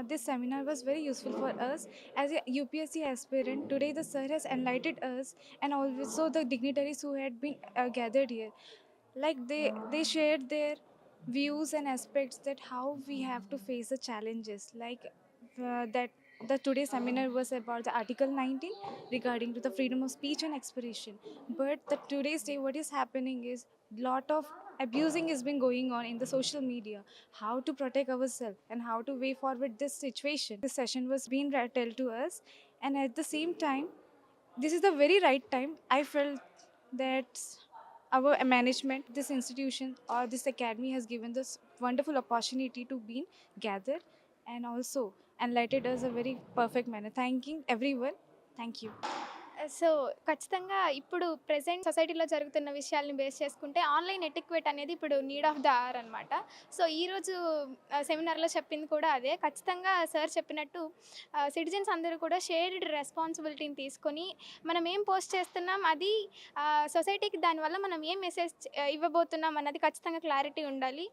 this seminar was very useful for us as a UPSC aspirant. Today, the sir has enlightened us and also the dignitaries who had been gathered here. Like they shared their views and aspects that how we have to face the challenges. Like that the today's seminar was about the Article 19 regarding to the freedom of speech and expression. But the today's day, what is happening is lot of abusing has been going on in the social media. How to protect ourselves and how to way forward this situation. This session was being told to us, and at the same time, this is the very right time. I felt that our management, this institution or this academy has given this wonderful opportunity to be gathered and also enlightened us a very perfect manner. Thanking everyone. Thank you. So, ఖచ్చితంగా ఇప్పుడు present సొసైటీలో జరుగుతున్న విషయాల్ని base చేసుకుంటే online etiquette అనేది ఇప్పుడు need of the hour అనమాట. So, ఈరోజు సెమినార్‌లో చెప్పింది కూడా అదే. ఖచ్చితంగా సార్ చెప్పినట్టు సిటిజన్స్ అందరూ కూడా షేర్డ్ రెస్పాన్సిబిలిటీని తీసుకొని మనం ఏం పోస్ట్ చేస్తున్నాం అది సొసైటీకి దానివల్ల మనం ఏం మెసేజ్ ఇవ్వబోతున్నాం అన్నది ఖచ్చితంగా క్లారిటీ ఉండాలి.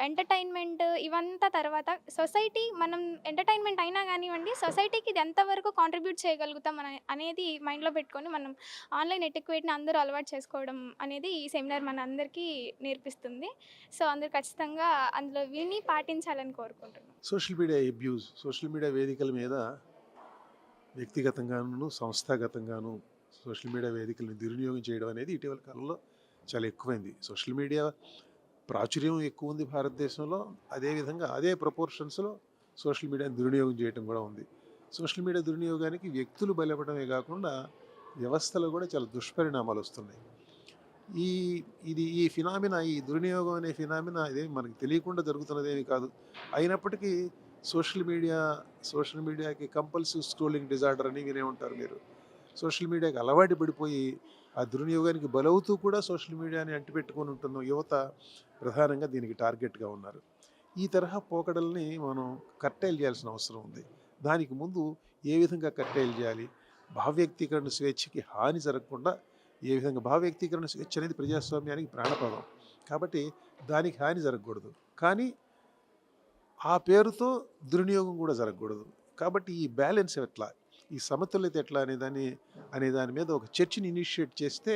ఎంటర్‌టైన్‌మెంట్ ఇవంతా తర్వాత సొసైటీ మనం ఎంటర్‌టైన్‌మెంట్ అయినా గానివ్వండి, సొసైటీకి ఇది ఎంతవరకు కాంట్రిబ్యూట్ చేయగలుగుతాం అనేది మైండ్‌లో పెట్టుకొని మనం ఆన్‌లైన్ ఎటిక్వేట్‌ని అందరూ అలవాటు చేసుకోవడం అనేది ఈ సెమినార్ మనందరికీ నేర్పిస్తుంది. సో, అందరూ ఖచ్చితంగా అందులో విని పాటించాలని కోరుకుంటున్నాను. సోషల్ మీడియా వేదికల మీద వ్యక్తిగతంగాను సంస్థాగతంగాను సోషల్ మీడియా వేదికలను దుర్వినియోగం చేయడం అనేది ఇటీవల కాలంలో చాలా ఎక్కువైంది. సోషల్ మీడియా ప్రాచుర్యం ఎక్కువ ఉంది భారతదేశంలో. అదేవిధంగా అదే ప్రపోర్షన్స్లో సోషల్ మీడియాని దుర్వినియోగం చేయడం కూడా ఉంది. సోషల్ మీడియా దుర్వినియోగానికి వ్యక్తులు బలపడమే కాకుండా వ్యవస్థలో కూడా చాలా దుష్పరిణామాలు వస్తున్నాయి. ఈ ఫినామినా, ఈ దుర్వినియోగం అనే ఫినామినా ఇదే మనకి తెలియకుండా జరుగుతున్నదేమీ కాదు. అయినప్పటికీ సోషల్ మీడియాకి కంపల్సివ్ స్క్రోలింగ్ డిజార్డర్ అని వినే ఉంటారు మీరు. సోషల్ మీడియాకి అలవాటు పడిపోయి ఆ దుర్వినియోగానికి బలవుతూ కూడా సోషల్ మీడియాని అంటిపెట్టుకొని ఉంటున్న యువత ప్రధానంగా దీనికి టార్గెట్గా ఉన్నారు. ఈ తరహా పోకడల్ని మనం కట్టేలు చేయాల్సిన అవసరం ఉంది. దానికి ముందు ఏ విధంగా కట్టేలు చేయాలి, భావ్యక్తీకరణ స్వేచ్ఛకి హాని జరగకుండా ఏ విధంగా, భావ్యక్తీకరణ స్వేచ్ఛ అనేది ప్రజాస్వామ్యానికి ప్రాణప్రదం కాబట్టి దానికి హాని జరగకూడదు, కానీ ఆ పేరుతో దుర్వినియోగం కూడా జరగకూడదు. కాబట్టి ఈ బ్యాలెన్స్ ఎట్లా, ఈ సమతుల్యత ఎట్లా అనే దాని మీద ఒక చర్చని ఇనిషియేట్ చేస్తే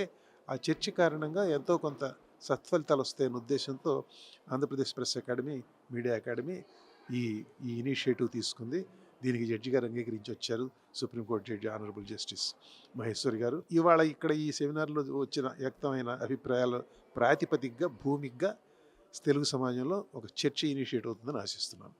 ఆ చర్చ కారణంగా ఎంతో కొంత సత్ఫలితాలు వస్తాయనే ఉద్దేశంతో Andhra Pradesh press academy, media academy ఈ ఇనిషియేటివ్ తీసుకుంది. దీనికి జడ్జి గారు అంగీకరించి వచ్చారు, supreme court judge honourable justice Maheshwari గారు. ఇవాళ ఇక్కడ ఈ సెమినార్లో వచ్చిన వ్యక్తమైన అభిప్రాయాల ప్రాతిపదికగా భూమిగా తెలుగు సమాజంలో ఒక చర్చ ఇనిషియేట్ అవుతుందని ఆశిస్తున్నాను.